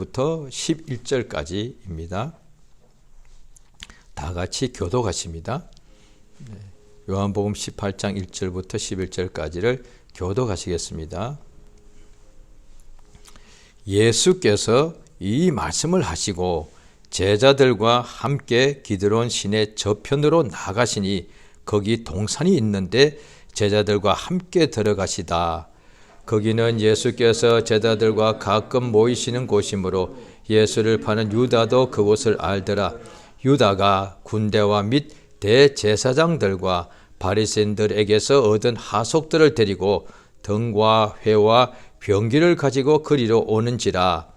부터 11절까지입니다. 다 같이 교독하십니다. 요한복음 18장 1절부터 11절까지를 교독하시겠습니다. 예수께서 이 말씀을 하시고 제자들과 함께 기드론 시내 저편으로 나가시니 거기 동산이 있는데 제자들과 함께 들어가시다. 거기는 예수께서 제자들과 가끔 모이시는 곳이므로 예수를 파는 유다도 그곳을 알더라. 유다가 군대와 및 대제사장들과 바리새인들에게서 얻은 하속들을 데리고 등과 회와 병기를 가지고 그리로 오는지라.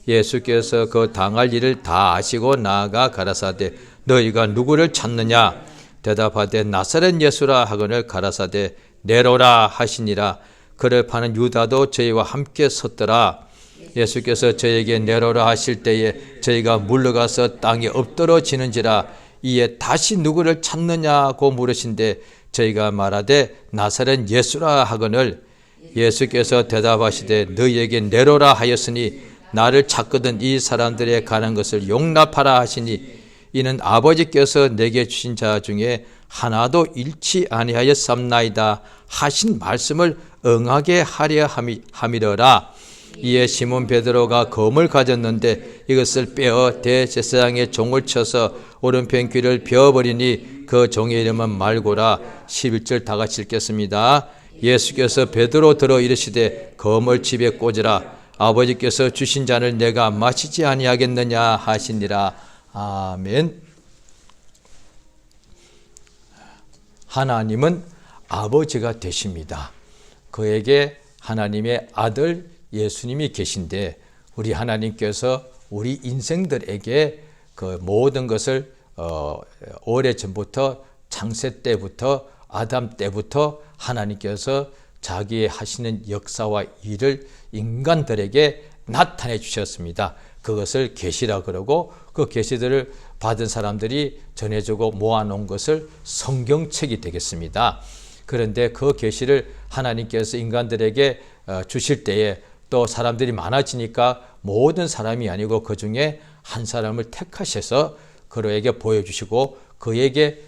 예수께서 그 당할 일을 다 아시고 나아가 가라사대 너희가 누구를 찾느냐? 대답하되 나사렛 예수라 하거늘 가라사대 내로라 하시니라. 그를 파는 유다도 저희와 함께 섰더라. 예수께서 저에게 내로라 하실 때에 저희가 물러가서 땅에 엎드러지는지라. 이에 다시 누구를 찾느냐고 물으신데 저희가 말하되 나사렛 예수라 하거늘 예수께서 대답하시되 너희에게 내로라 하였으니 나를 찾거든 이 사람들의 가는 것을 용납하라 하시니 이는 아버지께서 내게 주신 자 중에 하나도 잃지 아니하였삼나이다 하신 말씀을 응하게 하려 함이러라. 이에 시몬 베드로가 검을 가졌는데 이것을 빼어 대제사장의 종을 쳐서 오른편 귀를 베어버리니 그 종의 이름은 말고라. 11절 다 같이 읽겠습니다. 예수께서 베드로 들어 이르시되 검을 집에 꽂으라. 아버지께서 주신 잔을 내가 마시지 아니하겠느냐 하시니라. 아멘. 하나님은 아버지가 되십니다. 그에게 하나님의 아들 예수님이 계신데 우리 하나님께서 우리 인생들에게 그 모든 것을 오래전부터 창세 때부터 아담 때부터 하나님께서 자기의 하시는 역사와 일을 인간들에게 나타내 주셨습니다. 그것을 계시라 그러고 그 계시들을 받은 사람들이 전해주고 모아놓은 것을 성경책이 되겠습니다. 그런데 그 계시를 하나님께서 인간들에게 주실 때에 또 사람들이 많아지니까 모든 사람이 아니고 그 중에 한 사람을 택하셔서 그에게 보여주시고 그에게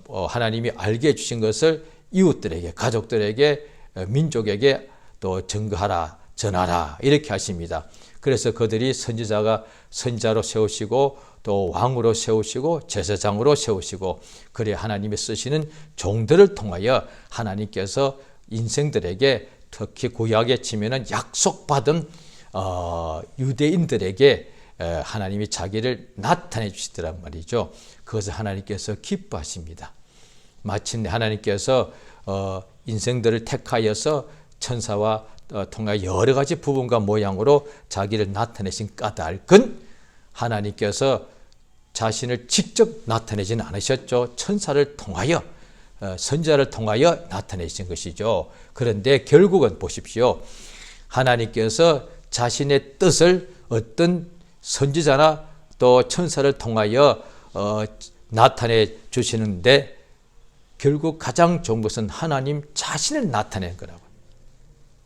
하나님이 알게 해주신 것을 이웃들에게 가족들에게 민족에게 또 증거하라 전하라 이렇게 하십니다. 그래서 그들이 선지자로 세우시고 또 왕으로 세우시고 제사장으로 세우시고 그래 하나님이 쓰시는 종들을 통하여 하나님께서 인생들에게 특히 구약에 치면은 약속받은 유대인들에게 하나님이 자기를 나타내 주시더란 말이죠. 그것을 하나님께서 기뻐하십니다. 마침내 하나님께서 인생들을 택하여서 천사와 통하여 여러 가지 부분과 모양으로 자기를 나타내신 까닭은 하나님께서 자신을 직접 나타내지는 않으셨죠. 천사를 통하여 선지자를 통하여 나타내신 것이죠. 그런데 결국은 보십시오. 하나님께서 자신의 뜻을 어떤 선지자나 또 천사를 통하여 나타내 주시는데 결국 가장 좋은 것은 하나님 자신을 나타내는 거라고.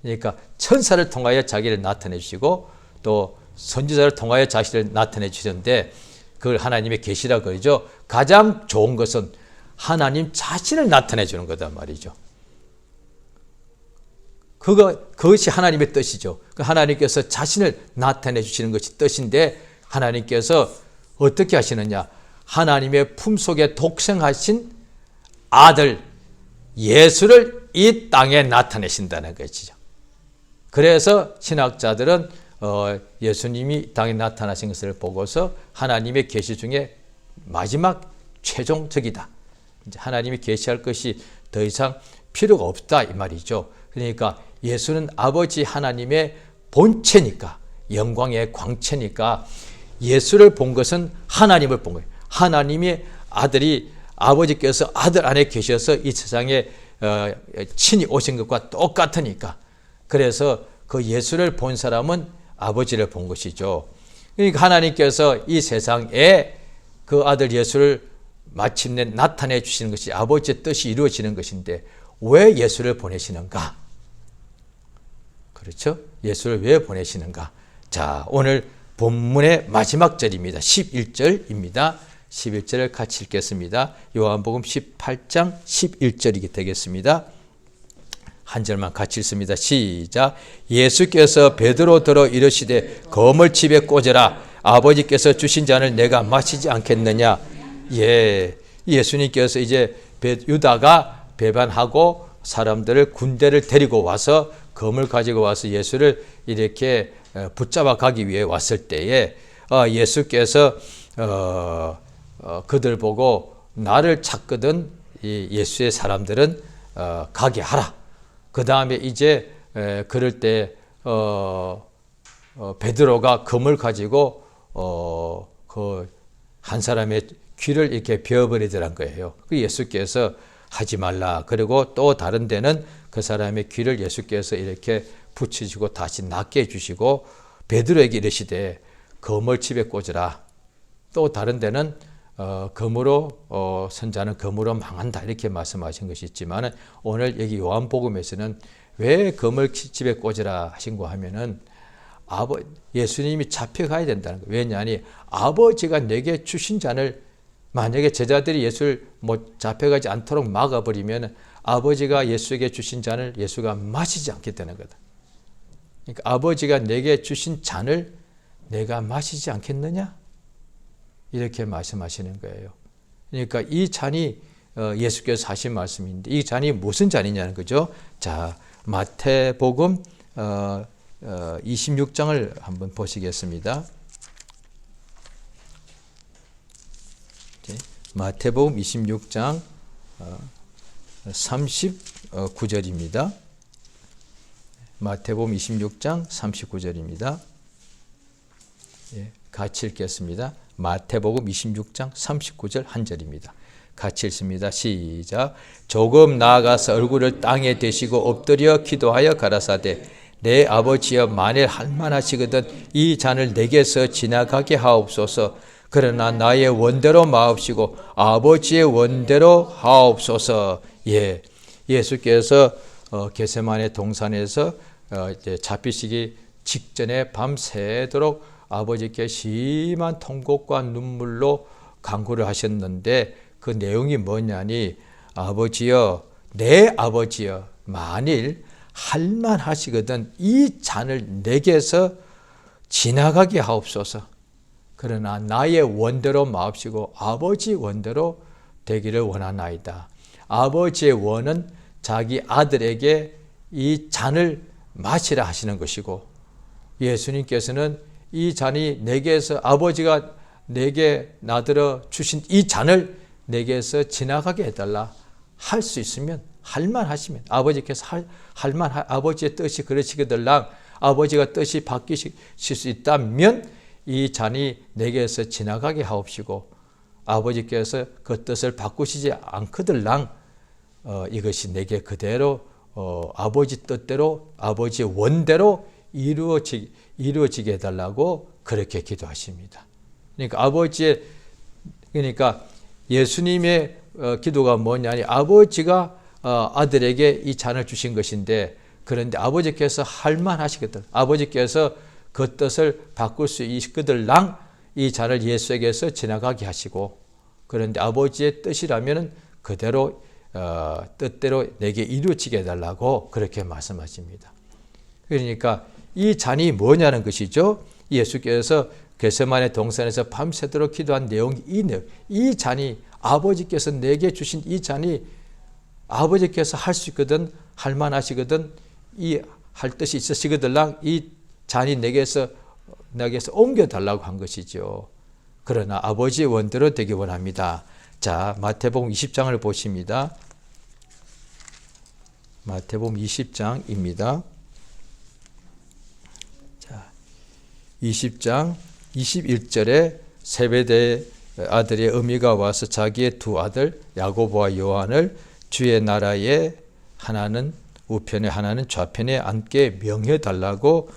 그러니까 천사를 통하여 자기를 나타내 주시고 또 선지자를 통하여 자신을 나타내 주셨는데 그걸 하나님의 계시라고 그러죠. 가장 좋은 것은 하나님 자신을 나타내 주는 거단 말이죠. 그것이 하나님의 뜻이죠. 하나님께서 자신을 나타내 주시는 것이 뜻인데 하나님께서 어떻게 하시느냐. 하나님의 품속에 독생하신 아들 예수를 이 땅에 나타내신다는 것이죠. 그래서 신학자들은 예수님이 땅에 나타나신 것을 보고서 하나님의 계시 중에 마지막 최종적이다. 하나님이 계시할 것이 더 이상 필요가 없다 이 말이죠. 그러니까 예수는 아버지 하나님의 본체니까 영광의 광채니까 예수를 본 것은 하나님을 본 거예요. 하나님의 아들이 아버지께서 아들 안에 계셔서 이 세상에 친히 오신 것과 똑같으니까 그래서 그 예수를 본 사람은 아버지를 본 것이죠. 그러니까 하나님께서 이 세상에 그 아들 예수를 마침내 나타내 주시는 것이 아버지의 뜻이 이루어지는 것인데 왜 예수를 보내시는가? 그렇죠? 예수를 왜 보내시는가? 자, 오늘 본문의 마지막 절입니다. 11절입니다. 11절을 같이 읽겠습니다. 요한복음 18장 11절이 되겠습니다. 한 절만 같이 읽습니다. 시작. 예수께서 베드로더러 이르시되 검을 집에 꽂으라. 아버지께서 주신 잔을 내가 마시지 않겠느냐. 예수님께서 이제 유다가 배반하고 사람들을 군대를 데리고 와서 검을 가지고 와서 예수를 이렇게 붙잡아 가기 위해 왔을 때에 예수께서 그들 보고 나를 찾거든 예수의 사람들은 가게 하라. 그 다음에 이제 그럴 때 베드로가 검을 가지고 그 한 사람의 귀를 이렇게 베어버리더란 거예요. 예수께서 하지 말라. 그리고 또 다른 데는 그 사람의 귀를 예수께서 이렇게 붙이시고 다시 낫게 해주시고 베드로에게 이르시되 검을 집에 꽂으라. 또 다른 데는 검으로 선자는 검으로 망한다 이렇게 말씀하신 것이 있지만 오늘 여기 요한복음에서는 왜 검을 집에 꽂으라 하신 거 하면은 예수님이 잡혀가야 된다는 거예요. 왜냐하니 아버지가 내게 주신 잔을 만약에 제자들이 예수를 잡혀가지 않도록 막아버리면 아버지가 예수에게 주신 잔을 예수가 마시지 않게 되는 거다. 그러니까 아버지가 내게 주신 잔을 내가 마시지 않겠느냐? 이렇게 말씀하시는 거예요. 그러니까 이 잔이 예수께서 하신 말씀인데 이 잔이 무슨 잔이냐는 거죠. 자, 마태복음 26장을 한번 보시겠습니다. 마태복음 26장 39절입니다. 마태복음 26장 39절입니다. 같이 읽겠습니다. 마태복음 26장 39절 한 절입니다. 같이 읽습니다. 시작. 조금 나아가서 얼굴을 땅에 대시고 엎드려 기도하여 가라사대 내 아버지여 만일 할만하시거든 이 잔을 내게서 지나가게 하옵소서. 그러나 나의 원대로 마옵시고 아버지의 원대로 하옵소서. 예수께서 겟세마네 동산에서 이제 잡히시기 직전에 밤새도록 아버지께 심한 통곡과 눈물로 간구를 하셨는데 그 내용이 뭐냐니 아버지여 내 아버지여 만일 할만하시거든 이 잔을 내게서 지나가게 하옵소서. 그러나 나의 원대로 마옵시고 아버지 원대로 되기를 원하나이다. 아버지의 원은 자기 아들에게 이 잔을 마시라 하시는 것이고 예수님께서는 이 잔이 내게서 아버지가 내게 나들어 주신 이 잔을 내게서 지나가게 해달라. 할 수 있으면 할만하시면 아버지께서 아버지의 뜻이 그러시거들랑 아버지가 뜻이 바뀌실 수 있다면 이 잔이 내게서 지나가게 하옵시고 아버지께서 그 뜻을 바꾸시지 않거들랑 이것이 내게 그대로 아버지 뜻대로 아버지의 원대로 이루어지게 해달라고 그렇게 기도하십니다. 그러니까 예수님의 기도가 뭐냐니 아버지가 아들에게 이 잔을 주신 것인데 그런데 아버지께서 할만하시거든 아버지께서 그 뜻을 바꿀 수 있거들랑 이 잔을 예수에게서 지나가게 하시고 그런데 아버지의 뜻이라면 그대로 뜻대로 내게 이루어지게 해달라고 그렇게 말씀하십니다. 그러니까 이 잔이 뭐냐는 것이죠. 예수께서 겟세마네 동산에서 밤새도록 기도한 내용이 이 잔이 아버지께서 내게 주신 이 잔이 아버지께서 할 수 있거든 할만하시거든 이 할 뜻이 있으시거들랑 이 잔이 내게서 옮겨달라고 한 것이죠. 그러나 아버지의 원대로 되기 원합니다. 자, 마태복음 20장을 보십니다. 마태복음 20장입니다. 자, 20장 21절에 세베대의 아들의 어미가 와서 자기의 두 아들 야고보와 요한을 주의 나라에 하나는 우편에 하나는 좌편에 앉게 명해달라고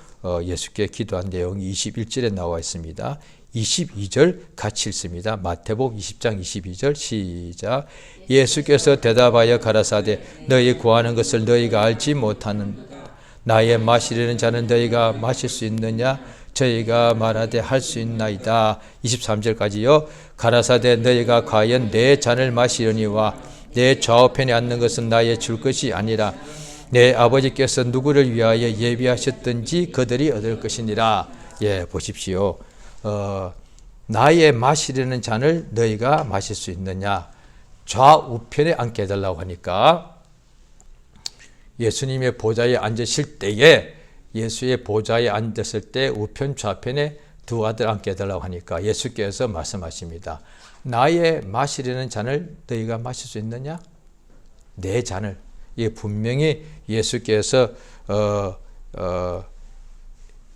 예수께 기도한 내용이 21절에 나와 있습니다. 22절 같이 읽습니다. 마태복음 20장 22절 시작. 예수께서 대답하여 가라사대 너희 구하는 것을 너희가 알지 못하는 나의 마시려는 잔은 너희가 마실 수 있느냐? 저희가 말하되 할 수 있나이다. 23절까지요. 가라사대 너희가 과연 내 잔을 마시려니와 내 좌우편에 앉는 것은 나의 줄 것이 아니라 내 아버지께서 누구를 위하여 예비하셨든지 그들이 얻을 것이니라. 예, 보십시오. 나의 마시려는 잔을 너희가 마실 수 있느냐. 좌우편에 앉게 해달라고 하니까 예수님의 보좌에 앉으실 때에 예수의 보좌에 앉았을 때 우편 좌편에 두 아들 앉게 해달라고 하니까 예수께서 말씀하십니다. 나의 마시려는 잔을 너희가 마실 수 있느냐? 내 잔을. 예, 분명히 예수께서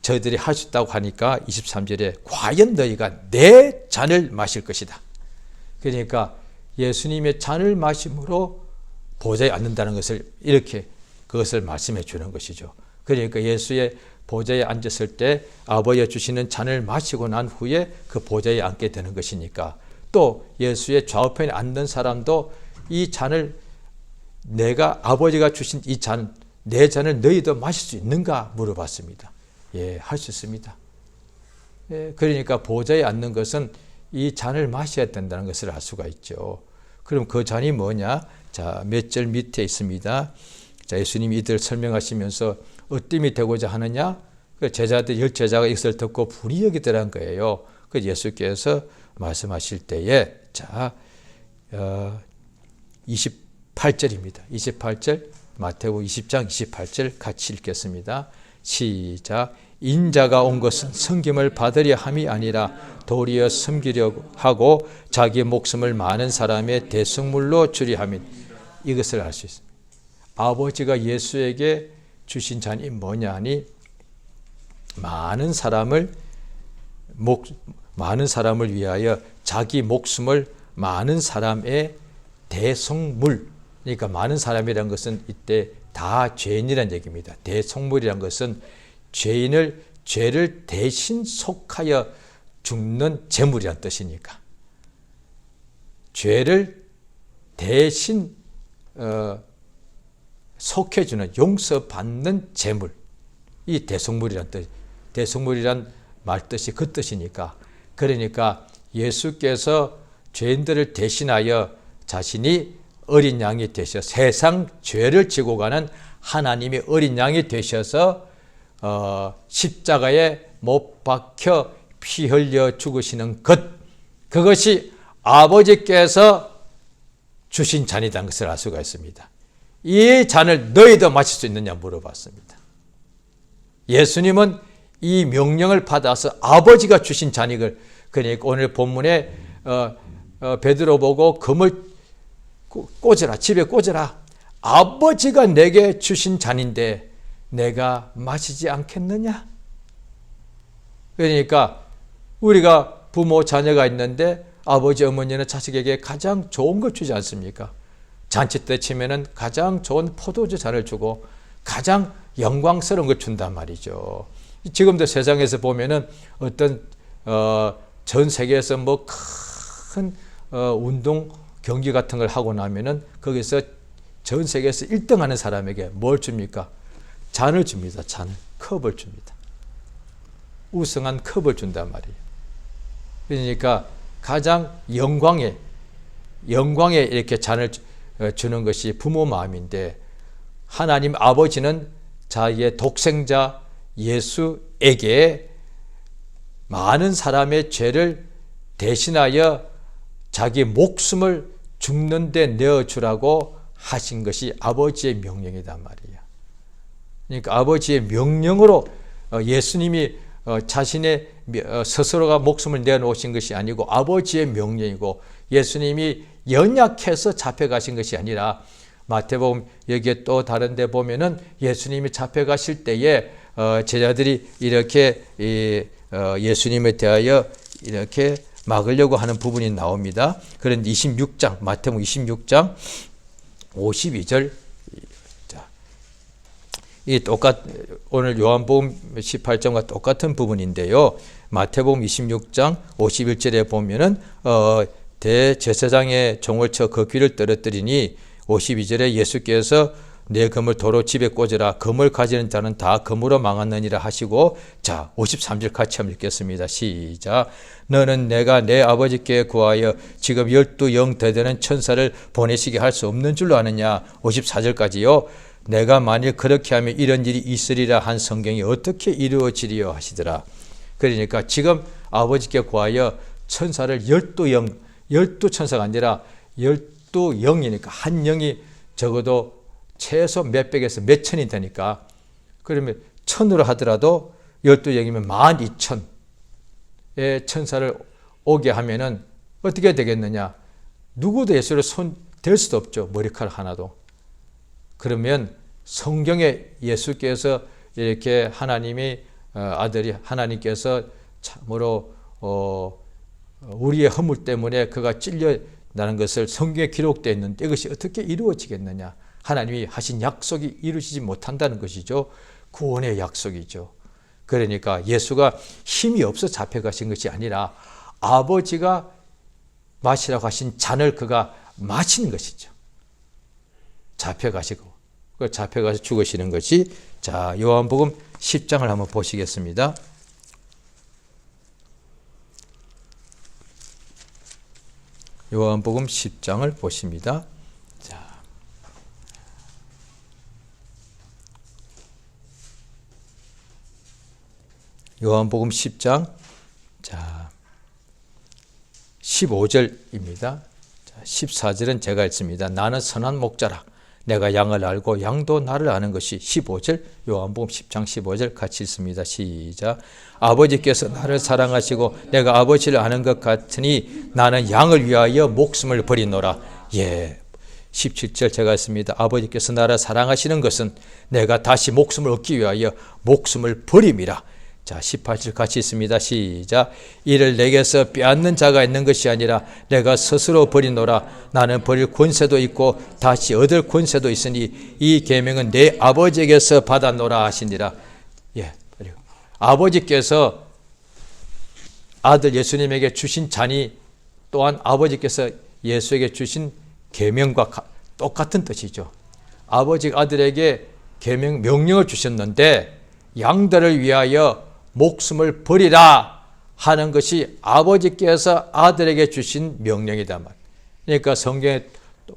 저희들이 할 수 있다고 하니까 23절에 과연 너희가 내 잔을 마실 것이다. 그러니까 예수님의 잔을 마심으로 보좌에 앉는다는 것을 이렇게 그것을 말씀해 주는 것이죠. 그러니까 예수의 보좌에 앉았을 때 아버지가 주시는 잔을 마시고 난 후에 그 보좌에 앉게 되는 것이니까 또 예수의 좌우편에 앉는 사람도 이 잔을 내가 아버지가 주신 이 잔, 내 잔을 너희도 마실 수 있는가 물어봤습니다. 예, 할 수 있습니다. 예, 그러니까 보좌에 앉는 것은 이 잔을 마셔야 된다는 것을 알 수가 있죠. 그럼 그 잔이 뭐냐? 자, 몇 절 밑에 있습니다. 자, 예수님이 이들 설명하시면서 어뜸이 되고자 하느냐? 그 제자들, 10제자가 이것을 듣고 불이 여기더란 거예요. 그 예수께서 말씀하실 때에, 자, 28절입니다. 28절, 마태복음 20장 28절 같이 읽겠습니다. 시작. 인자가 온 것은 섬김을 받으려 함이 아니라 도리어 섬기려 하고 자기 목숨을 많은 사람의 대속물로 주려 함인. 이것을 알 수 있습니다. 아버지가 예수에게 주신 잔이 뭐냐 하니 많은 사람을 위하여 자기 목숨을 많은 사람의 대속물, 그러니까 많은 사람이라는 것은 이때 다 죄인이라는 얘기입니다. 대속물이라는 것은 죄를 대신 속하여 죽는 제물이라는 뜻이니까 죄를 대신 속해주는, 용서받는 제물, 이 대속물이란 뜻, 대속물이란 말뜻이 그 뜻이니까, 그러니까 예수께서 죄인들을 대신하여 자신이 어린 양이 되셔 세상 죄를 지고 가는 하나님의 어린 양이 되셔서 십자가에 못 박혀 피 흘려 죽으시는 것, 그것이 아버지께서 주신 잔이라는 것을 알 수가 있습니다. 이 잔을 너희도 마실 수 있느냐 물어봤습니다. 예수님은 이 명령을 받아서 아버지가 주신 잔이걸, 그러니까 오늘 본문에 베드로 보고 금을 꽂으라, 집에 꽂으라. 아버지가 내게 주신 잔인데 내가 마시지 않겠느냐? 그러니까 우리가 부모 자녀가 있는데 아버지 어머니는 자식에게 가장 좋은 걸 주지 않습니까? 잔치 때 치면은 가장 좋은 포도주 잔을 주고 가장 영광스러운 걸 준단 말이죠. 지금도 세상에서 보면은 어떤 전 세계에서 뭐 큰 운동 경기 같은 걸 하고 나면은 거기서 전 세계에서 1등 하는 사람에게 뭘 줍니까? 잔을 줍니다. 잔을, 컵을 줍니다. 우승한 컵을 준단 말이에요. 그러니까 가장 영광에 이렇게 잔을 주는 것이 부모 마음인데, 하나님 아버지는 자기의 독생자 예수에게 많은 사람의 죄를 대신하여 자기 목숨을 죽는 데 내어주라고 하신 것이 아버지의 명령이단 말이에요. 그러니까 아버지의 명령으로 예수님이 자신의 스스로가 목숨을 내어놓으신 것이 아니고 아버지의 명령이고, 예수님이 연약해서 잡혀가신 것이 아니라, 마태복음 여기에 또 다른 데 보면은 예수님이 잡혀가실 때에 제자들이 이렇게 예수님에 대하여 이렇게 막으려고 하는 부분이 나옵니다. 그런데 26장, 마태복음 26장 52절, 이 오늘 요한복음 18장과 똑같은 부분인데요. 마태복음 26장 51절에 보면은 대제사장의 종을 쳐 그 귀를 떨어뜨리니, 52절에 예수께서 내 금을 도로 집에 꽂으라. 금을 가지는 자는 다 금으로 망하느니라 하시고, 자 53절 같이 한번 읽겠습니다. 시작. 너는 내가 내 아버지께 구하여 지금 12영 대되는 천사를 보내시게 할 수 없는 줄로 아느냐. 54절까지요. 내가 만일 그렇게 하면 이런 일이 있으리라 한 성경이 어떻게 이루어지리요 하시더라. 그러니까 지금 아버지께 구하여 천사를 12영, 12천사가 아니라 12영이니까 한 영이 적어도 최소 몇백에서 몇천이 되니까, 그러면 천으로 하더라도 12영이면 12,000의 천사를 오게 하면은 어떻게 되겠느냐. 누구도 예수를 손 댈 수도 없죠. 머리카락 하나도. 그러면 성경에 예수께서 이렇게 하나님이 아들이 하나님께서 참으로 우리의 허물 때문에 그가 찔려나는 것을 성경에 기록되어 있는데 이것이 어떻게 이루어지겠느냐. 하나님이 하신 약속이 이루어지지 못한다는 것이죠. 구원의 약속이죠. 그러니까 예수가 힘이 없어 잡혀가신 것이 아니라 아버지가 마시라고 하신 잔을 그가 마신 것이죠. 잡혀가시고 잡혀가서 죽으시는 것이. 자, 요한복음 10장을 한번 보시겠습니다. 요한복음 10장을 보십니다. 자, 요한복음 10장 자 15절입니다. 자, 14절은 제가 읽습니다. 나는 선한 목자라. 내가 양을 알고 양도 나를 아는 것이. 15절 요한복음 10장 15절 같이 읽습니다. 시작. 아버지께서 나를 사랑하시고 내가 아버지를 아는 것 같으니 나는 양을 위하여 목숨을 버리노라. 예, 17절 제가 읽습니다. 아버지께서 나를 사랑하시는 것은 내가 다시 목숨을 얻기 위하여 목숨을 버림이라. 자, 18절 같이 있습니다. 시작. 이를 내게서 빼앗는 자가 있는 것이 아니라 내가 스스로 버리노라. 나는 버릴 권세도 있고 다시 얻을 권세도 있으니 이 계명은 내 아버지에게서 받았노라 하시니라. 예, 아버지께서 아들 예수님에게 주신 잔이 또한 아버지께서 예수에게 주신 계명과 똑같은 뜻이죠. 아버지가 아들에게 계명, 명령을 주셨는데 양들을 위하여 목숨을 버리라 하는 것이 아버지께서 아들에게 주신 명령이다. 그러니까 성경에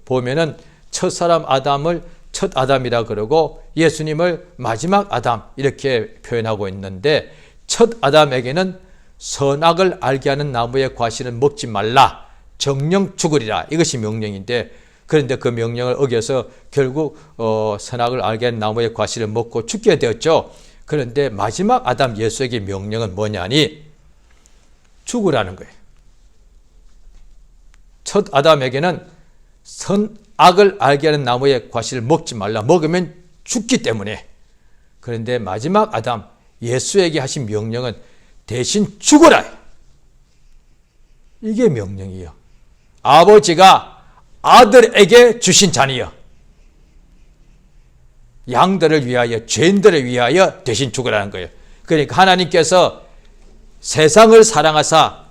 보면은 첫사람 아담을 첫 아담이라 그러고 예수님을 마지막 아담 이렇게 표현하고 있는데, 첫 아담에게는 선악을 알게 하는 나무의 과실은 먹지 말라, 정령 죽으리라, 이것이 명령인데, 그런데 그 명령을 어겨서 결국 선악을 알게 하는 나무의 과실을 먹고 죽게 되었죠. 그런데 마지막 아담 예수에게 명령은 뭐냐니 죽으라는 거예요. 첫 아담에게는 선악을 알게 하는 나무의 과실을 먹지 말라, 먹으면 죽기 때문에. 그런데 마지막 아담 예수에게 하신 명령은 대신 죽어라, 이게 명령이에요. 아버지가 아들에게 주신 잔이요, 양들을 위하여, 죄인들을 위하여 대신 죽으라는 거예요. 그러니까 하나님께서 세상을 사랑하사,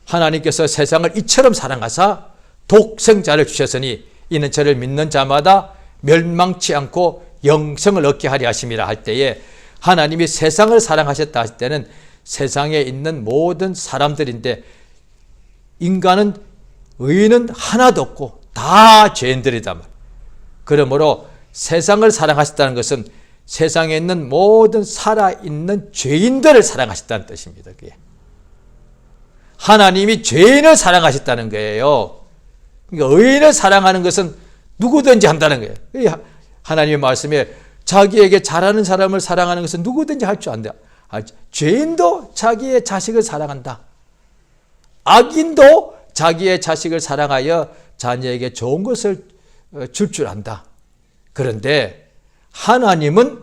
하나님께서 세상을 이처럼 사랑하사 독생자를 주셨으니 이는 저를 믿는 자마다 멸망치 않고 영생을 얻게 하려 하심이라 할 때에, 하나님이 세상을 사랑하셨다 할 때는 세상에 있는 모든 사람들인데, 인간은, 의인은 하나도 없고 다 죄인들이다 말. 그러므로 세상을 사랑하셨다는 것은 세상에 있는 모든 살아있는 죄인들을 사랑하셨다는 뜻입니다. 그게 하나님이 죄인을 사랑하셨다는 거예요. 그러니까 의인을 사랑하는 것은 누구든지 한다는 거예요. 하나님의 말씀에 자기에게 잘하는 사람을 사랑하는 것은 누구든지 할 줄 안다. 죄인도 자기의 자식을 사랑한다. 악인도 자기의 자식을 사랑하여 자녀에게 좋은 것을 줄 안다. 그런데 하나님은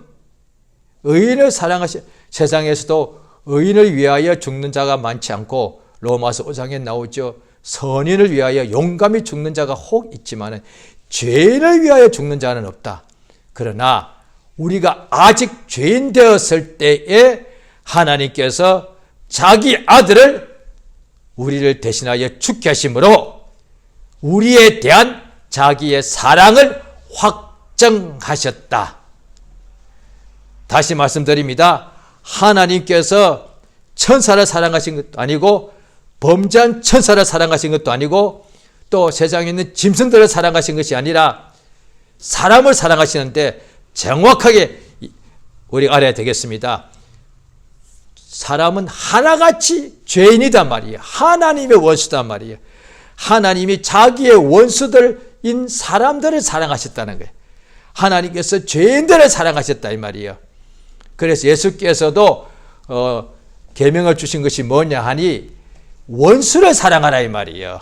의인을 사랑하시, 세상에서도 의인을 위하여 죽는 자가 많지 않고, 로마서 5장에 나오죠. 선인을 위하여 용감히 죽는 자가 혹 있지만 죄인을 위하여 죽는 자는 없다. 그러나 우리가 아직 죄인 되었을 때에 하나님께서 자기 아들을 우리를 대신하여 죽게 하심으로 우리에 대한 자기의 사랑을 확정하셨다. 다시 말씀드립니다. 하나님께서 천사를 사랑하신 것도 아니고 범죄한 천사를 사랑하신 것도 아니고 또 세상에 있는 짐승들을 사랑하신 것이 아니라 사람을 사랑하시는데 정확하게 우리가 알아야 되겠습니다. 사람은 하나같이 죄인이단 말이에요. 하나님의 원수단 말이에요. 하나님이 자기의 원수들인 사람들을 사랑하셨다는 거예요. 하나님께서 죄인들을 사랑하셨다 이 말이에요. 그래서 예수께서도 계명을 주신 것이 뭐냐 하니 원수를 사랑하라 이 말이에요.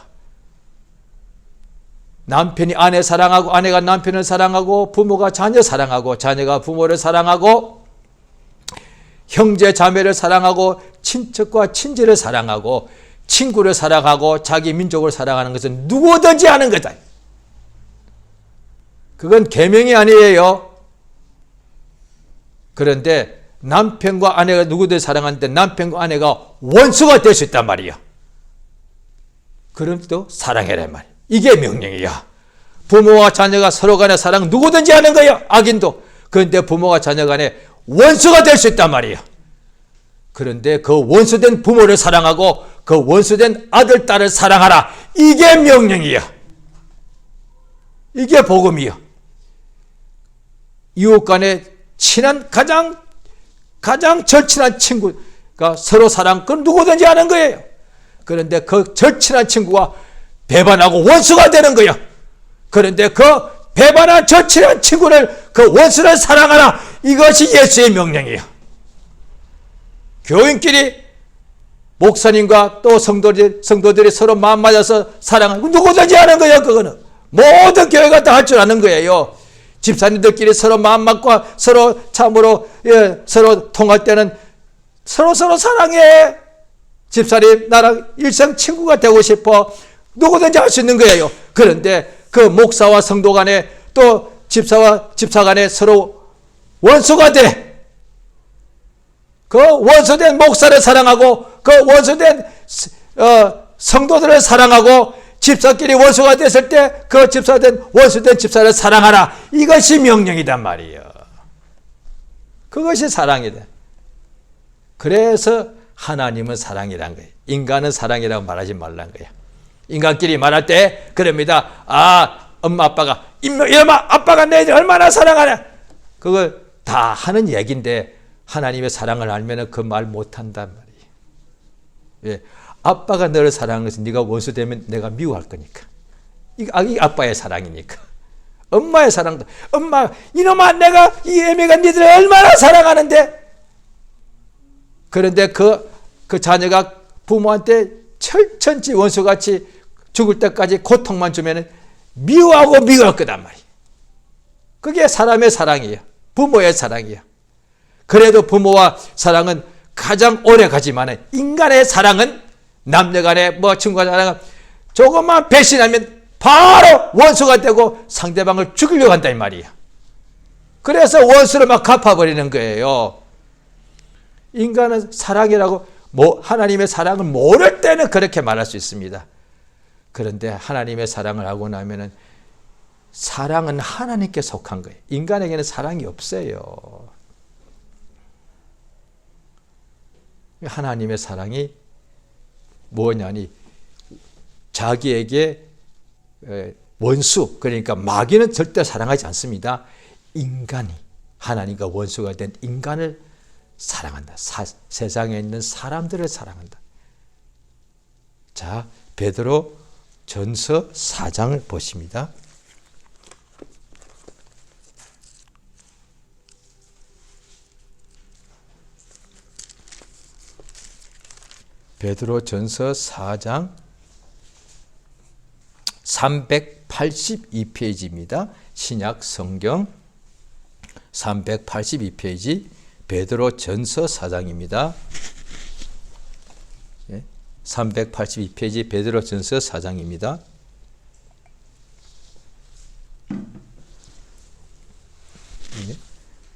남편이 아내 사랑하고 아내가 남편을 사랑하고 부모가 자녀 사랑하고 자녀가 부모를 사랑하고 형제 자매를 사랑하고 친척과 친지를 사랑하고 친구를 사랑하고 자기 민족을 사랑하는 것은 누구든지 하는 거다. 그건 계명이 아니에요. 그런데 남편과 아내가 누구든지 사랑하는데 남편과 아내가 원수가 될 수 있단 말이에요. 그럼 또 사랑해라 말이에요. 이게 명령이야. 부모와 자녀가 서로 간의 사랑 누구든지 하는 거예요. 악인도. 그런데 부모와 자녀 간에 원수가 될 수 있단 말이에요. 그런데 그 원수된 부모를 사랑하고 그 원수된 아들, 딸을 사랑하라. 이게 명령이야. 이게 복음이야. 이웃 간에 친한 가장 절친한 친구가 서로 사랑, 그건 누구든지 하는 거예요. 그런데 그 절친한 친구가 배반하고 원수가 되는 거야. 그런데 그 배반한 절친한 친구를, 그 원수를 사랑하라. 이것이 예수의 명령이에요. 교인끼리 목사님과 또 성도들이 서로 마음 맞아서 사랑하고 누구든지 하는 거예요. 그거는 모든 교회가 다 할 줄 아는 거예요. 집사님들끼리 서로 마음 맞고 서로 참으로 서로 통할 때는 서로 사랑해. 집사님 나랑 일생 친구가 되고 싶어. 누구든지 할 수 있는 거예요. 그런데 그 목사와 성도 간에 또 집사와 집사 간에 서로 원수가 돼. 그 원수된 목사를 사랑하고 그 원수된 성도들을 사랑하고 집사끼리 원수가 됐을 때 그 집사된 원수된 집사를 사랑하라. 이것이 명령이단 말이에요. 그것이 사랑이다. 그래서 하나님은 사랑이란 거예요. 인간은 사랑이라고 말하지 말란 거예요. 인간끼리 말할 때 그럽니다. 엄마 아빠가 이놈아 아빠가 너희들 얼마나 사랑하냐. 그걸 다 하는 얘기인데 하나님의 사랑을 알면 그 말 못한단 말이에요. 왜? 아빠가 너를 사랑하는 것은 네가 원수 되면 내가 미워할 거니까. 이게 아빠의 사랑이니까. 엄마의 사랑도 엄마 이놈아 내가 이 애미가 니들을 얼마나 사랑하는데. 그런데 그 자녀가 부모한테 철천지 원수같이 죽을 때까지 고통만 주면 미워하고 미워할 거단 말이에요. 그게 사람의 사랑이에요. 부모의 사랑이에요. 그래도 부모와 사랑은 가장 오래 가지만 인간의 사랑은 남녀간에 친구가 사랑은 조금만 배신하면 바로 원수가 되고 상대방을 죽이려고 한다 이 말이에요. 그래서 원수를 막 갚아버리는 거예요. 인간은 사랑이라고 하나님의 사랑을 모를 때는 그렇게 말할 수 있습니다. 그런데 하나님의 사랑을 하고 나면은 사랑은 하나님께 속한 거예요. 인간에게는 사랑이 없어요. 하나님의 사랑이 뭐냐니 자기에게 원수, 그러니까 마귀는 절대 사랑하지 않습니다. 인간이 하나님과 원수가 된 인간을 사랑한다. 세상에 있는 사람들을 사랑한다. 자, 베드로 전서 4장을 보십니다. 베드로 전서 4장 382페이지입니다. 신약 성경 382페이지 베드로 전서 4장입니다. 382페이지 베드로 전서 4장입니다.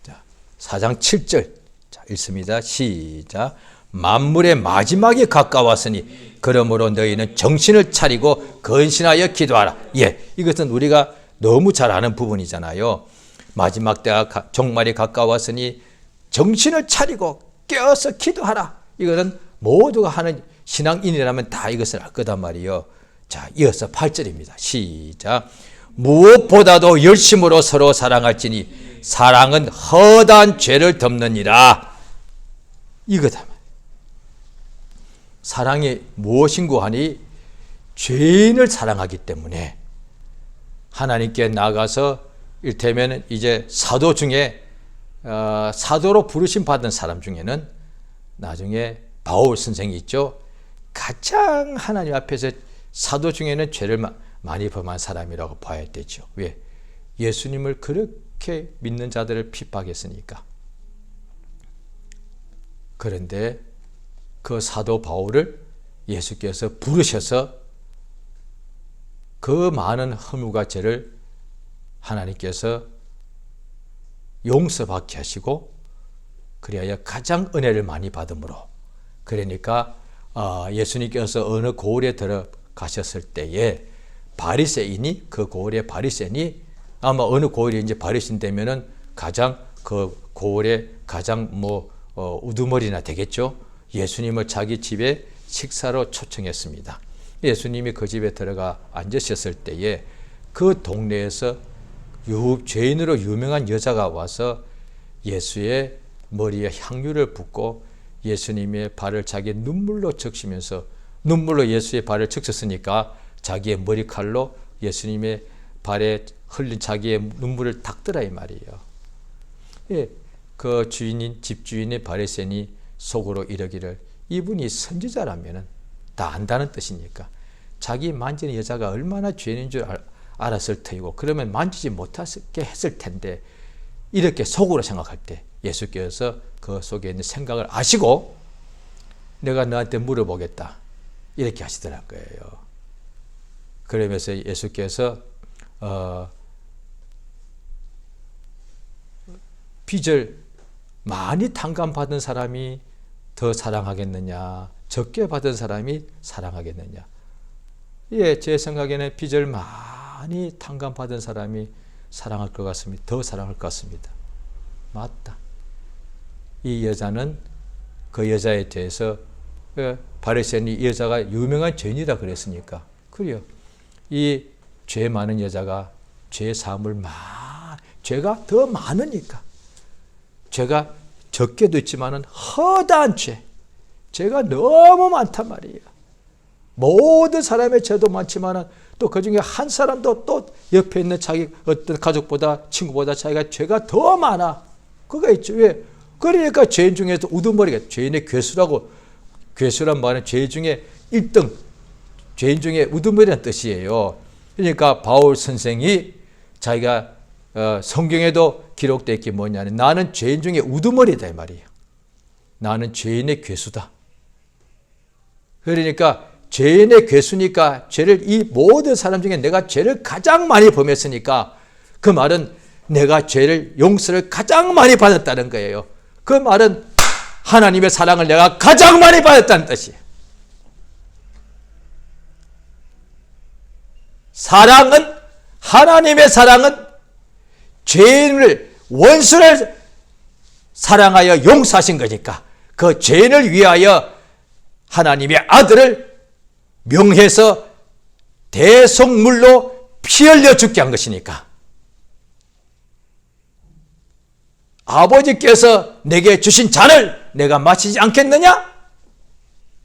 자, 4장 7절. 자, 읽습니다. 시작. 만물의 마지막이 가까웠으니 그러므로 너희는 정신을 차리고 근신하여 기도하라. 이것은 우리가 너무 잘 아는 부분이잖아요. 마지막 때가 종말이 가까웠으니 정신을 차리고 깨어서 기도하라. 이것은 모두가 하는 신앙인이라면 다 이것을 알 거단 말이에요. 자, 이어서 8절입니다. 시작. 무엇보다도 열심으로 서로 사랑할지니 사랑은 허다한 죄를 덮느니라. 이거다. 사랑이 무엇인고 하니 죄인을 사랑하기 때문에 하나님께 나가서 이를테면 이제 사도 중에 사도로 부르심 받은 사람 중에는 나중에 바울 선생이 있죠. 가장 하나님 앞에서 사도 중에는 죄를 많이 범한 사람이라고 봐야 되죠. 왜? 예수님을 그렇게 믿는 자들을 핍박했으니까. 그런데 그 사도 바울을 예수께서 부르셔서 그 많은 허물과 죄를 하나님께서 용서받게 하시고 그리하여 가장 은혜를 많이 받음으로, 그러니까 예수님께서 어느 고을에 들어가셨을 때에 바리새인이, 그 고을의 바리새인이, 아마 어느 고을이 이제 바리새인 되면은 가장 그 고을의 가장 우두머리나 되겠죠. 예수님을 자기 집에 식사로 초청했습니다. 예수님이 그 집에 들어가 앉으셨을 때에 그 동네에서 죄인으로 유명한 여자가 와서 예수의 머리에 향유를 붓고 예수님의 발을 자기 눈물로 적시면서, 눈물로 예수의 발을 적셨으니까 자기의 머리칼로 예수님의 발에 흘린 자기의 눈물을 닦더라 이 말이에요. 그 집주인의 바리새인이 속으로 이러기를, 이분이 선지자라면 다 안다는 뜻이니까 자기 만지는 여자가 얼마나 죄인인 줄 알았을 터이고 그러면 만지지 못하게 했을 텐데, 이렇게 속으로 생각할 때 예수께서 그 속에 있는 생각을 아시고 내가 너한테 물어보겠다 이렇게 하시더란 거예요. 그러면서 예수께서 빚을 많이 탕감받은 사람이 더 사랑하겠느냐, 적게 받은 사람이 사랑하겠느냐. 제 생각에는 빚을 많이 탕감받은 사람이 사랑할 것 같습니다. 더 사랑할 것 같습니다. 맞다. 이 여자는 그 여자에 대해서 바리새인이 이 여자가 유명한 죄인이다 그랬으니까, 그래요. 이 죄 많은 여자가 죄 사함을 죄가 더 많으니까, 죄가 적게도 있지만은 허다한 죄가 너무 많단 말이에요. 모든 사람의 죄도 많지만은 또 그 중에 한 사람도 또 옆에 있는 자기 어떤 가족보다 친구보다 자기가 죄가 더 많아. 그거 있죠. 왜? 그러니까 죄인 중에서 우두머리가, 죄인의 괴수라고, 괴수란 말은 죄 중에 1등, 죄인 중에 우두머리라는 뜻이에요. 그러니까 바울 선생이 자기가 성경에도 기록되어 있기 뭐냐면 나는 죄인 중에 우두머리다 이 말이에요. 나는 죄인의 괴수다. 그러니까 죄인의 괴수니까, 죄를, 이 모든 사람 중에 내가 죄를 가장 많이 범했으니까 그 말은 내가 죄를, 용서를 가장 많이 받았다는 거예요. 그 말은 하나님의 사랑을 내가 가장 많이 받았다는 뜻이에요. 사랑은, 하나님의 사랑은 죄인을, 원수를 사랑하여 용서하신 거니까 그 죄인을 위하여 하나님의 아들을 명해서 대속물로 피 흘려 죽게 한 것이니까, 아버지께서 내게 주신 잔을 내가 마시지 않겠느냐?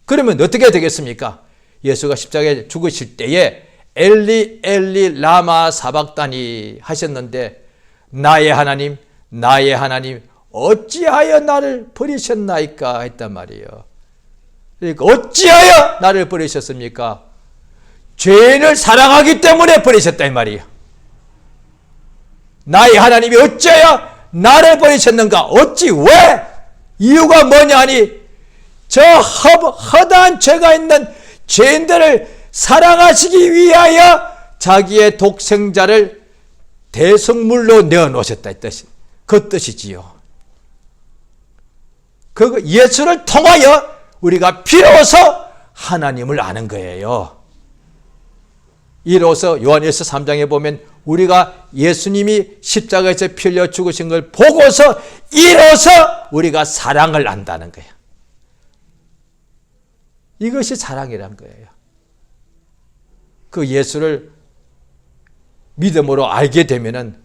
그러면 어떻게 되겠습니까? 예수가 십자가에 죽으실 때에 엘리 엘리 라마 사박다니 하셨는데, 나의 하나님 나의 하나님 어찌하여 나를 버리셨나이까 했단 말이에요. 그러니까 어찌하여 나를 버리셨습니까? 죄인을 사랑하기 때문에 버리셨다 이 말이에요. 나의 하나님이 어찌하여 나를 버리셨는가? 어찌, 왜? 이유가 뭐냐 하니 저 허다한 죄가 있는 죄인들을 사랑하시기 위하여 자기의 독생자를 대속물로 내어놓으셨다 이 뜻이, 그 뜻이지요. 그 예수를 통하여 우리가 비로소 하나님을 아는 거예요. 이로써 요한일서 3장에 보면 우리가 예수님이 십자가에서 피 흘려 죽으신 걸 보고서 이로써 우리가 사랑을 안다는 거예요. 이것이 사랑이란 거예요. 그 예수를 믿음으로 알게 되면은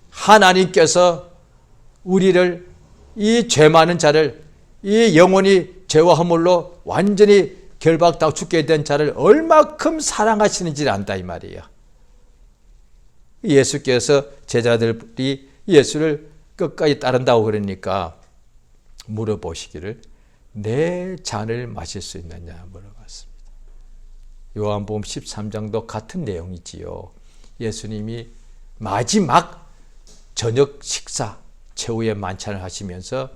하나님께서 우리를 이 죄 많은 자를 이 영혼이 죄와 허물로 완전히 결박당하고 죽게 된 자를 얼마큼 사랑하시는지를 안다 이 말이에요. 예수께서 제자들이 예수를 끝까지 따른다고 그러니까 물어보시기를 내 잔을 마실 수 있느냐 물어봤습니다. 요한복음 13장도 같은 내용이지요. 예수님이 마지막 저녁 식사 최후의 만찬을 하시면서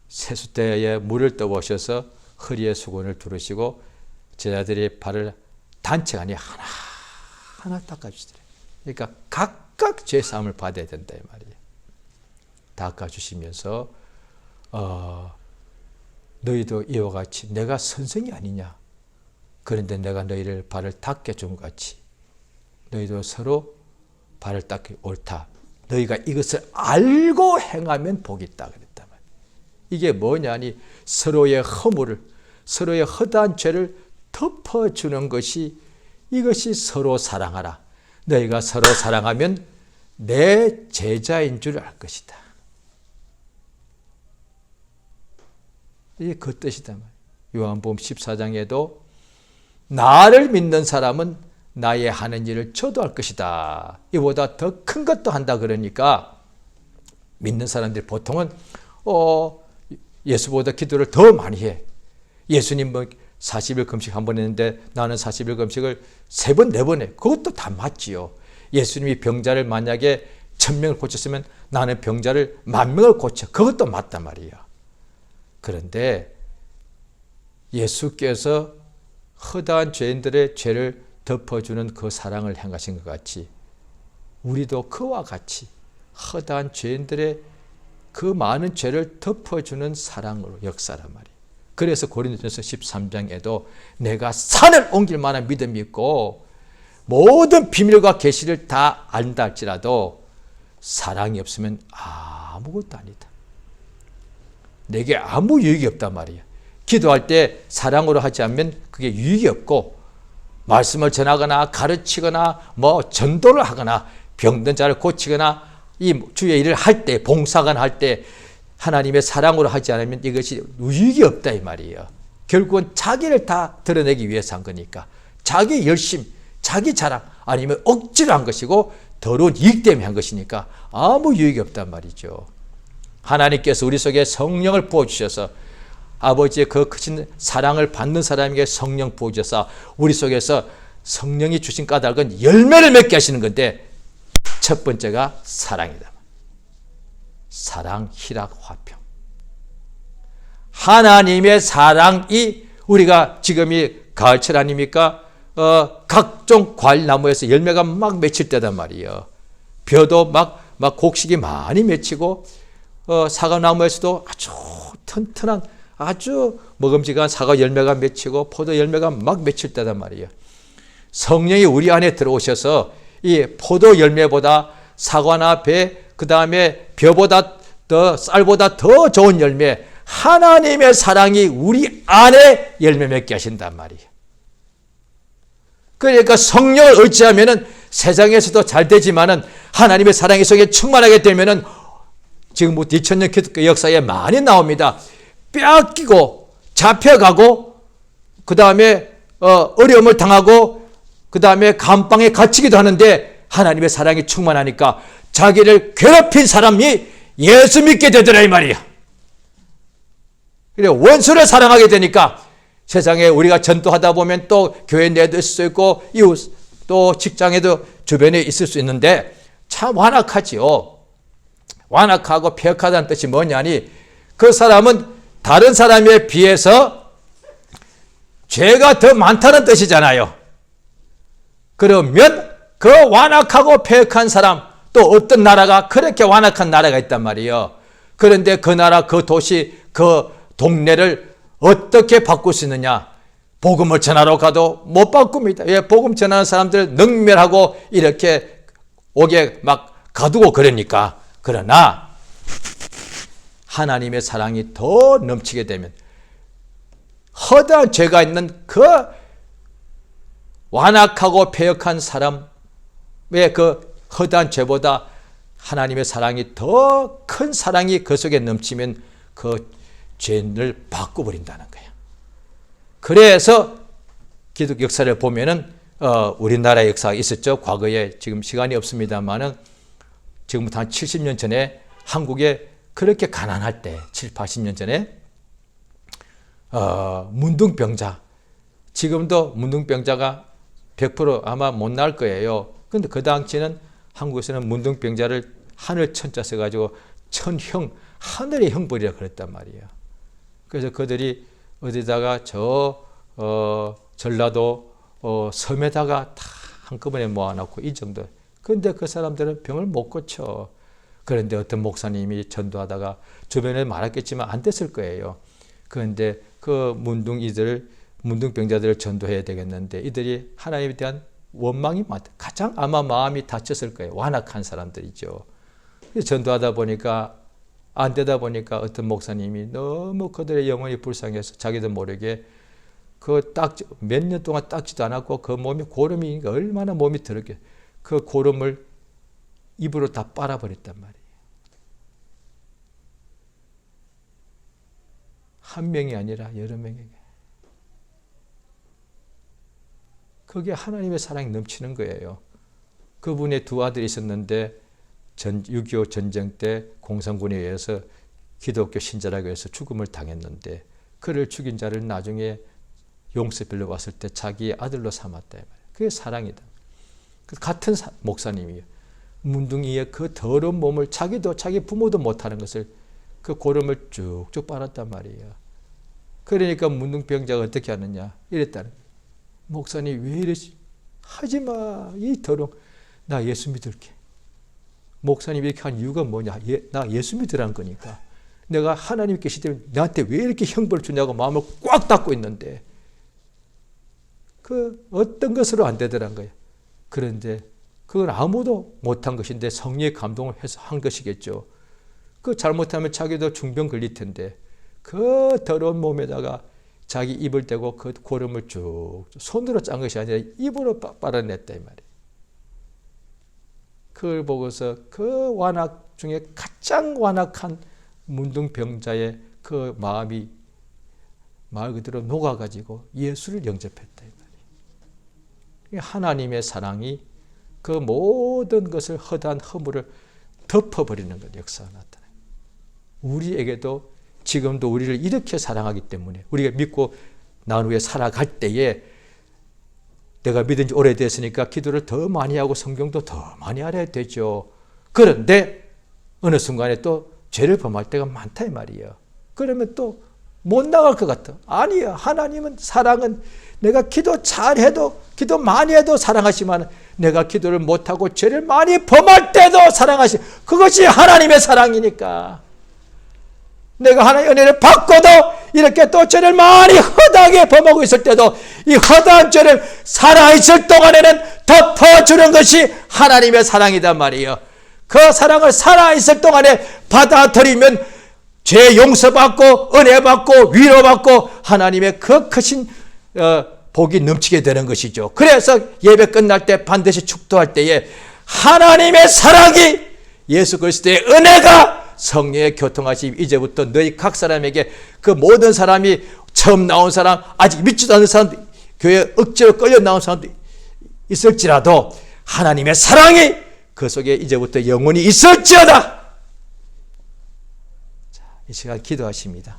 세숫대에 물을 떠보셔서 허리에 수건을 두르시고 제자들의 발을 단체 간에 하나하나 닦아주시더래요. 그러니까 각각 죄사함을 받아야 된다 이 말이에요. 닦아주시면서 너희도 이와 같이 내가 선생이 아니냐. 그런데 내가 너희를 발을 닦게 준 것 같이 너희도 서로 발을 닦기 옳다. 너희가 이것을 알고 행하면 복이 있다 그랬단 말이에요. 이게 뭐냐니 서로의 허물을 서로의 허다한 죄를 덮어주는 것이 이것이 서로 사랑하라. 너희가 서로 사랑하면 내 제자인 줄 알 것이다. 이게 그 뜻이다. 요한복음 14장에도 나를 믿는 사람은 나의 하는 일을 저도 할 것이다. 이보다 더 큰 것도 한다 그러니까 믿는 사람들이 보통은 예수보다 기도를 더 많이 해. 예수님 40일 금식 한 번 했는데 나는 40일 금식을 3번, 4번 해. 그것도 다 맞지요. 예수님이 병자를 만약에 1000명을 고쳤으면 나는 병자를 10,000명을 고쳐. 그것도 맞단 말이에요. 그런데 예수께서 허다한 죄인들의 죄를 덮어주는 그 사랑을 행하신 것 같이 우리도 그와 같이 허다한 죄인들의 그 많은 죄를 덮어주는 사랑으로 역사란 말이에요. 그래서 고린도전서 13장에도 내가 산을 옮길 만한 믿음이 있고 모든 비밀과 계시를 다 안다 할지라도 사랑이 없으면 아무것도 아니다. 내게 아무 유익이 없단 말이에요. 기도할 때 사랑으로 하지 않으면 그게 유익이 없고 말씀을 전하거나 가르치거나 전도를 하거나 병든 자를 고치거나 이 주의 일을 할 때 봉사관 할 때 하나님의 사랑으로 하지 않으면 이것이 유익이 없다 이 말이에요. 결국은 자기를 다 드러내기 위해서 한 거니까 자기 열심, 자기 자랑 아니면 억지로 한 것이고 더러운 이익 때문에 한 것이니까 아무 유익이 없단 말이죠. 하나님께서 우리 속에 성령을 부어주셔서 아버지의 그 크신 사랑을 받는 사람에게 성령 부어주셔서 우리 속에서 성령이 주신 까닭은 열매를 맺게 하시는 건데 첫 번째가 사랑이다. 사랑, 희락, 화평. 하나님의 사랑이 우리가 지금이 가을철 아닙니까? 각종 과일나무에서 열매가 막 맺힐 때단 말이에요. 벼도 막 곡식이 많이 맺히고 사과나무에서도 아주 튼튼한 아주 먹음직한 사과 열매가 맺히고 포도 열매가 막 맺힐 때단 말이에요. 성령이 우리 안에 들어오셔서 이 포도 열매보다 사과나 배, 그 다음에 벼보다 더 쌀보다 더 좋은 열매, 하나님의 사랑이 우리 안에 열매 맺게 하신단 말이에요. 그러니까 성령을 의지하면은 세상에서도 잘 되지만은 하나님의 사랑의 속에 충만하게 되면은 지금부터 2000년 기독교 역사에 많이 나옵니다. 빼앗기고 잡혀가고 그 다음에 어려움을 당하고 그 다음에 감방에 갇히기도 하는데 하나님의 사랑이 충만하니까 자기를 괴롭힌 사람이 예수 믿게 되더라 이 말이야. 그래 원수를 사랑하게 되니까 세상에 우리가 전도하다 보면 또 교회 내도 있을 수 있고 이웃 또 직장에도 주변에 있을 수 있는데 참 완악하지요. 완악하고 폐역하다는 뜻이 뭐냐니 그 사람은 다른 사람에 비해서 죄가 더 많다는 뜻이잖아요. 그러면 그 완악하고 폐역한 사람 또 어떤 나라가 그렇게 완악한 나라가 있단 말이에요. 그런데 그 나라 그 도시 그 동네를 어떻게 바꿀 수 있느냐. 복음을 전하러 가도 못 바꿉니다. 왜? 복음 전하는 사람들 능멸하고 이렇게 옥에 막 가두고 그러니까. 그러나 하나님의 사랑이 더 넘치게 되면 허다한 죄가 있는 그 완악하고 패역한 사람의 그 허다한 죄보다 하나님의 사랑이 더 큰 사랑이 그 속에 넘치면 그 죄를 바꿔버린다는 거예요. 그래서 기독 역사를 보면은 우리나라 역사가 있었죠. 과거에 지금 시간이 없습니다만은 지금부터 한 70년 전에 한국에 그렇게 가난할 때 7, 80년 전에 문둥병자, 지금도 문둥병자가 100% 아마 못 날 거예요. 그런데 그 당시에는 한국에서는 문둥병자를 하늘 천자 써가지고 천형, 하늘의 형벌이라 그랬단 말이에요. 그래서 그들이 어디다가 전라도 섬에다가 다 한꺼번에 모아놓고 이 정도. 그런데 그 사람들은 병을 못 고쳐. 그런데 어떤 목사님이 전도하다가 주변에 말했겠지만 안 됐을 거예요. 그런데 그 문둥병자들을 전도해야 되겠는데 이들이 하나님에 대한 원망이 많다. 가장 아마 마음이 다쳤을 거예요. 완악한 사람들이죠. 그래서 전도하다 보니까 안 되다 보니까 어떤 목사님이 너무 그들의 영혼이 불쌍해서 자기도 모르게 몇 년 동안 닦지도 않았고 그 몸이 고름이 얼마나 몸이 더럽게 그 고름을 입으로 다 빨아버렸단 말이에요. 한 명이 아니라 여러 명에게. 그게 하나님의 사랑이 넘치는 거예요. 그분의 두 아들이 있었는데 6.25 전쟁 때 공산군에 의해서 기독교 신자라고 해서 죽음을 당했는데 그를 죽인 자를 나중에 용서빌려 왔을 때 자기 아들로 삼았다. 그게 사랑이다. 같은 목사님이에요. 문둥이의 그 더러운 몸을 자기도 자기 부모도 못하는 것을 그 고름을 쭉쭉 빨았단 말이에요. 그러니까 문둥병자가 어떻게 하느냐 이랬다는 거예요. 목사님 왜 이러지? 하지마. 이 더러운 나 예수 믿을게. 목사님이 이렇게 한 이유가 뭐냐? 나 예수 믿으라는 거니까. 내가 하나님 계시되 나한테 왜 이렇게 형벌을 주냐고 마음을 꽉 닫고 있는데 그 어떤 것으로 안 되더란 거예요. 그런데 그건 아무도 못한 것인데 성령의 감동을 해서 한 것이겠죠. 그 잘못하면 자기도 중병 걸릴 텐데 그 더러운 몸에다가 자기 입을 대고 그 고름을 쭉 손으로 짠 것이 아니라 입으로 빨아냈다 이 말이에요. 그걸 보고서 그 완악 중에 가장 완악한 문둥병자의 그 마음이 말 그대로 녹아가지고 예수를 영접했다 이 말이에요. 하나님의 사랑이 그 모든 것을 허다한 허물을 덮어버리는 것 역사가 나타나요. 우리에게도 지금도 우리를 이렇게 사랑하기 때문에 우리가 믿고 난 후에 살아갈 때에 내가 믿은 지 오래됐으니까 기도를 더 많이 하고 성경도 더 많이 알아야 되죠. 그런데 어느 순간에 또 죄를 범할 때가 많다 이 말이에요. 그러면 또 못 나갈 것 같아. 아니야. 하나님은 사랑은 내가 기도 잘해도 기도 많이 해도 사랑하시지만 내가 기도를 못하고 죄를 많이 범할 때도 사랑하시. 그것이 하나님의 사랑이니까. 내가 하나님의 은혜를 받고도 이렇게 또 죄를 많이 허다하게 범하고 있을 때도 이 허다한 죄를 살아있을 동안에는 덮어주는 것이 하나님의 사랑이단 말이에요. 그 사랑을 살아있을 동안에 받아들이면 죄 용서받고 은혜받고 위로받고 하나님의 그 크신 복이 넘치게 되는 것이죠. 그래서 예배 끝날 때 반드시 축도할 때에 하나님의 사랑이 예수 그리스도의 은혜가 성령의 교통하심 이제부터 너희 각 사람에게 그 모든 사람이 처음 나온 사람 아직 믿지도 않는 사람도 교회에 억지로 끌려 나온 사람도 있을지라도 하나님의 사랑이 그 속에 이제부터 영원히 있을지어다. 자, 이 시간 기도하십니다.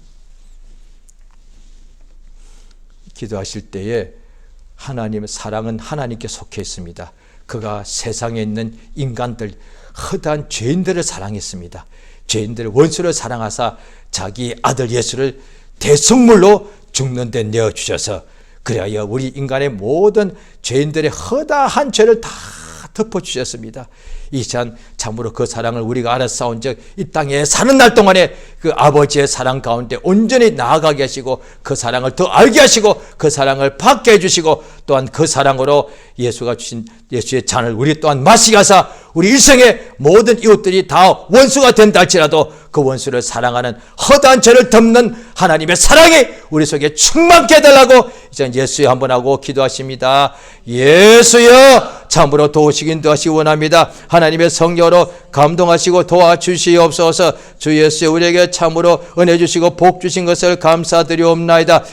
기도하실 때에 하나님의 사랑은 하나님께 속해 있습니다. 그가 세상에 있는 인간들 허다한 죄인들을 사랑했습니다. 죄인들을 원수를 사랑하사 자기 아들 예수를 대속물로 죽는 데 내어주셔서 그래야 우리 인간의 모든 죄인들의 허다한 죄를 다 덮어주셨습니다. 이 시간 참으로 그 사랑을 우리가 알아싸운 즉 이 땅에 사는 날 동안에 그 아버지의 사랑 가운데 온전히 나아가게 하시고 그 사랑을 더 알게 하시고 그 사랑을 받게 해주시고 또한 그 사랑으로 예수가 주신 예수의 잔을 우리 또한 마시게 하사 우리 일생의 모든 이웃들이 다 원수가 된다 할지라도 그 원수를 사랑하는 허다한 죄를 덮는 하나님의 사랑이 우리 속에 충만케 해달라고 이제 예수여 한번 하고 기도하십니다. 예수여 참으로 도우시기 인도하시기 원합니다. 하나님의 성령으로 감동하시고 도와주시옵소서. 주 예수 우리에게 참으로 은혜 주시고 복 주신 것을 감사드리옵나이다.